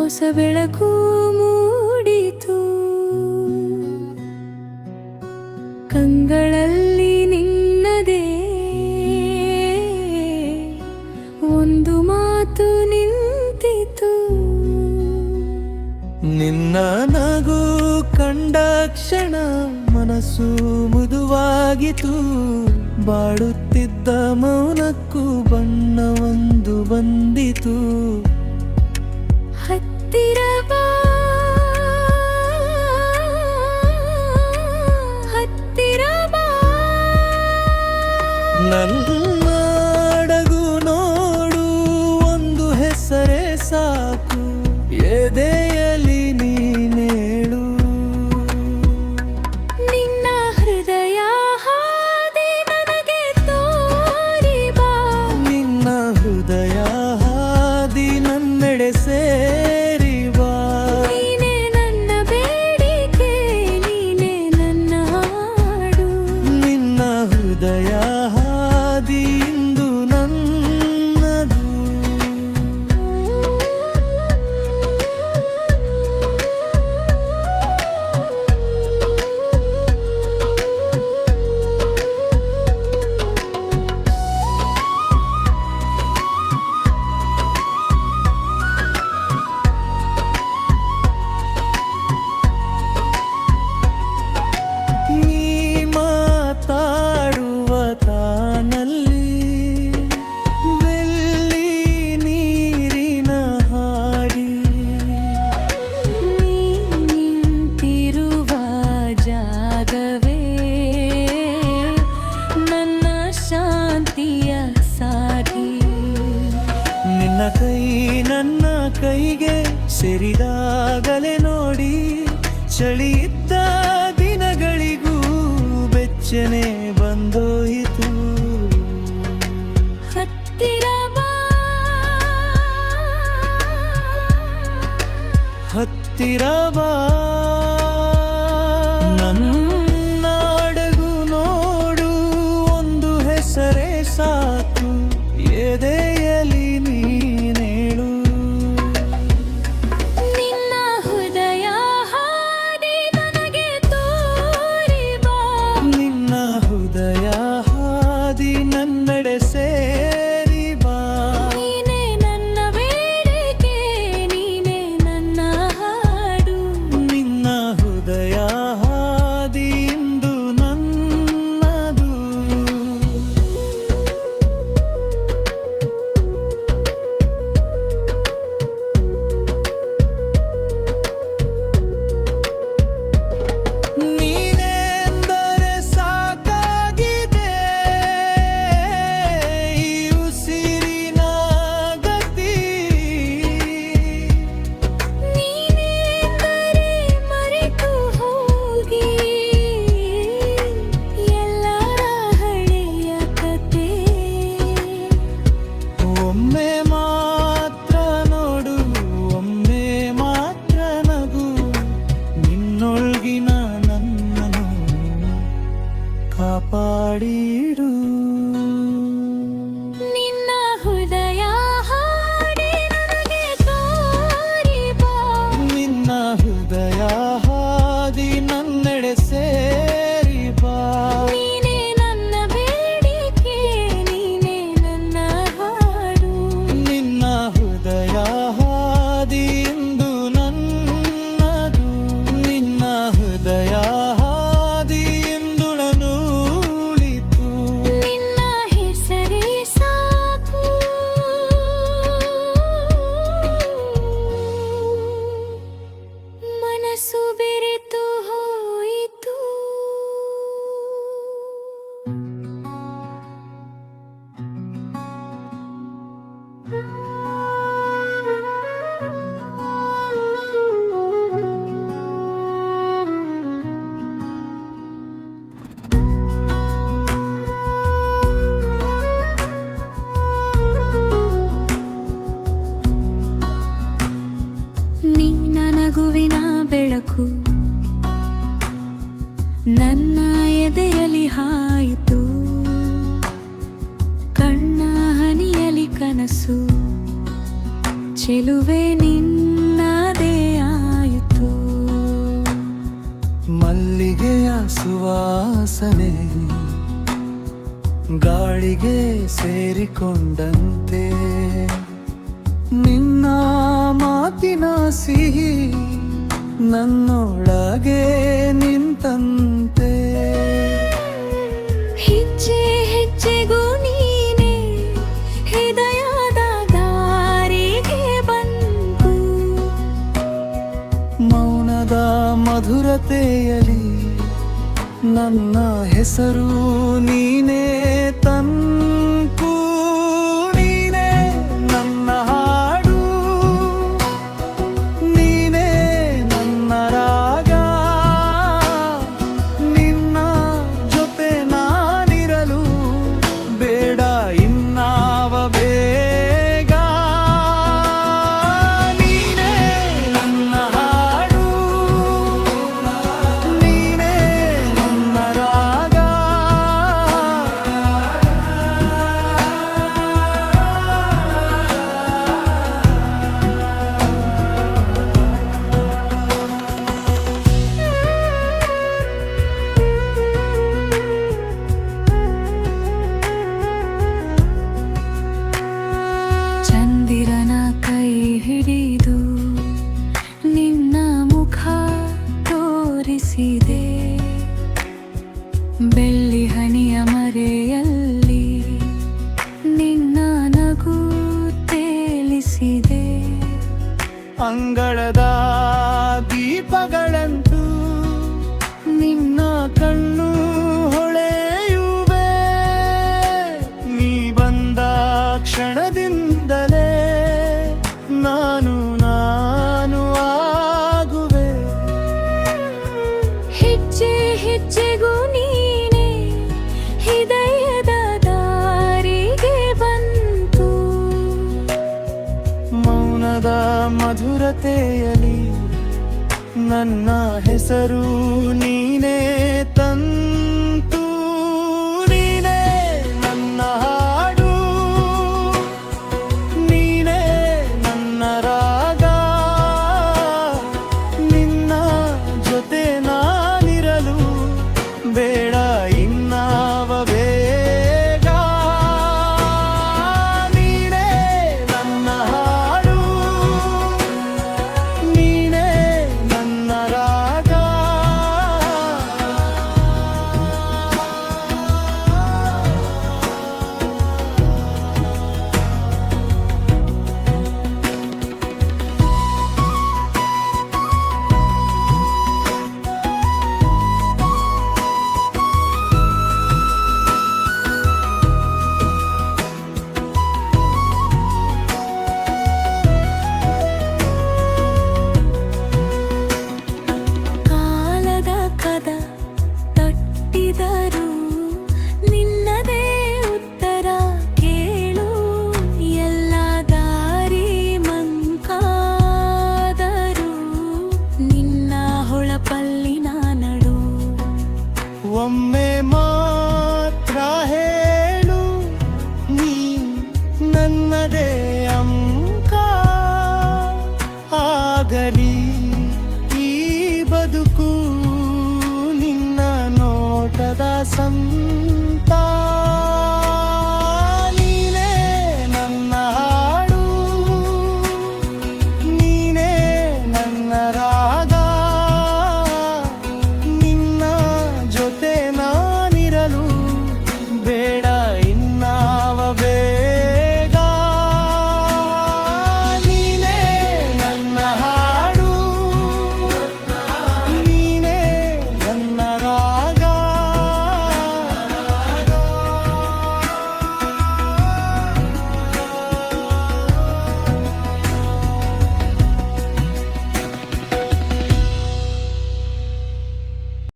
ಹೊಸ ಬೆಳಕು ಮೂಡಿತು ಕಂಗಳಲ್ಲಿ ನಿನ್ನದೇ ಒಂದು ಮಾತು ನಿಂತಿತು ನಿನ್ನ ನಗು ಕಂಡ ಕ್ಷಣ ಮನಸ್ಸು ಮುದುವಾಗಿತು ಬಾಡುತ್ತಿದ್ದ ಮೌನಕ್ಕೂ ಬಣ್ಣವೊಂದು ಬಂದಿತು ಹತ್ತಿರ ಬಾ ಹತ್ತಿರ ಬಾ ನನ್ನ ಅಡಗು ನೋಡು ಒಂದು ಹೆಸರೇ ಸಾಕು ಎದೆಯಲ್ಲಿ ನೀನೇಳು ನಿನ್ನ ಹೃದಯ ಹಾದಿ ನನಗೆ ತೋರಿ ಬಾ ನಿನ್ನ ಹೃದಯ ಹಾದಿ ನನ್ನೆಡೆ ಸೇರಿ ಬಾ ನೀನೇ ನನ್ನ ಬೇಡಿಕೆ ನೀನೇ ನನ್ನ ಹಾಡು ನಿನ್ನ ಹೃದಯ ಹಾದಿ ಇಂದು ನನ್ನದು ನೀ ಮಾತಾಡುವ ತಾನಲ್ಲಿ ಬೆಳ್ಳಿ ನೀರಿನ ಹಾಡಿ ನೀ ನಿಂತಿರುವ ಜಾಗವೇ ನನ್ನ ಶಾಂತಿಯ ಸಾಗಿ ನಿನ್ನ ಕೈ ನನ್ನ ಕೈಗೆ ಸೇರಿದಾಗಲೇ ನೋಡಿ ಚಳಿಯಿದ್ದ ದಿನಗಳಿಗೂ ಬೆಚ್ಚನೆ ಬಂದೋಯಿತು ಹತ್ತಿರ ಬಾ ಹತ್ತಿರ ಬಾ ನನ್ನ ಅಡಗು ನೋಡು ಒಂದು ಹೆಸರೇ ಸಾಕು ಎದೆಯಲ್ಲಿ ನೀನೇಳು ನಿನ್ನ ಹೃದಯ ಹಾದಿ ನನಗೆ ತೋರಿ ಬಾ ನಿನ್ನ ಹೃದಯ ಹಾದಿ ನನ್ನೆಡೆ ಸೇರಿ ಬಾ ನೀನೇ ನನ್ನ ಬೇಡಿಕೆ ನೀನೇ ನನ್ನ ಹಾಡು ನಿನ್ನ ಹೃದಯ ಹಾದಿ ಇಂದು ನನ್ನದು ನೀನೆಂದರೆ ಸಾಕಾಗಿದೆ ಈ ಉಸಿರಿನ ಗತಿ ನೀನೆಂದರೆ ಮರೆತು ಹೋಗಿ ಎಲ್ಲರ ಹಳೆಯ ಕತೆ ಒಮ್ಮೆ ಮಾತ್ರ ನೋಡು ಒಮ್ಮೆ ಮಾತ್ರ ನಗು ನಿನ್ನೊಳಗಿನ ನನ್ನನ್ನು ಕಾಪಾಡಿಡು ನಿನ್ನ ಹೃದಯ ಹಾಡಿ ನನಗೆ ತೋರಿ ಬಾ ನಿನ್ನ ಹೃದಯ ಹಾದಿ ನನ್ನೆಡೆ ಸೇರಿ ಬಾ ನೀನೇ ನನ್ನ ಬೇಡಿಕೆ ನೀನೇ ನನ್ನ ಹಾಡು ನಿನ್ನ ಹೃದಯ ಹಾದಿ ಇಂದು ನನ್ನದು ನಿನ್ನ ಹೃದಯ ಹಾದಿ ಇಂದು ನನ್ನೂಳಿತು ನಿನ್ನ ಹೆಸರೇ ಸಾಕು ಮನಸ್ಸು ಬೆರೆತು ಹೋಯಿತು ನೀ ನನಗುವಿನ ಬೆಳಕು ನನ್ನ ಎದೆಯಲ್ಲಿ ಹಾಯಿತು ಕಣ್ಣ ಹನಿಯಲಿ ಕನಸು ಚೆಲುವೆ ನಿನ್ನ ಸುವಾಸನೆ ಗಾಳಿಗೆ ಸೇರಿಕೊಂಡಂತೆ ನಿನ್ನ ಮಾತಿನ ಸಿಹಿ ನನ್ನೊಳಗೆ ನಿಂತಂತೆ ಹೆಜ್ಜೆ ಹೆಜ್ಜೆಗೂ ನೀನೆ ಹೃದಯದ ದಾರಿಗೆ ಬಂತು ಮೌನದ ಮಧುರತೆಯಲಿ ನನ್ನ ಹೆಸರು ನೀನೇ ತಂಪು ನೀನೇ ನನ್ನ ಹಾಡು ನೀನೇ ನನ್ನ ರಾಗ ನಿನ್ನ ಜೊತೆ ನಾನಿರಲು ಬೇಡ ಇನ್ನಾವ ಬೇಗ ನೀನೇ ನನ್ನ ಹಾಡು ನೀನೇ ನನ್ನ ರಾಗ ಚಂದಿರನ ಕೈ ಹಿಡಿದು ನಿನ್ನ ಮುಖ ತೋರಿಸಿದೆ ಬೆಳ್ಳಿ ಹನಿಯ ಮರೆಯಲ್ಲಿ ನಿನ್ನ ನಗು ತೇಲಿಸಿದೆ ಅಂಗಳದ ದೀಪಗಳಂತೂ ನಿನ್ನ ಕಣ್ಣು ಹೊಳೆಯುವೆ ನೀ ಬಂದ ಕ್ಷಣದಿಂದಲೇ ನಾನು ಆಗುವೆ ಹೆಜ್ಜೆ ಹೆಜ್ಜೆಗೂ ನೀನೆ ಹೃದಯದ ದಾರಿಗೆ ಬಂತು ಮೌನದ ಮಧುರತೆಯಲಿ ನನ್ನ ಹೆಸರು ನೀನೇ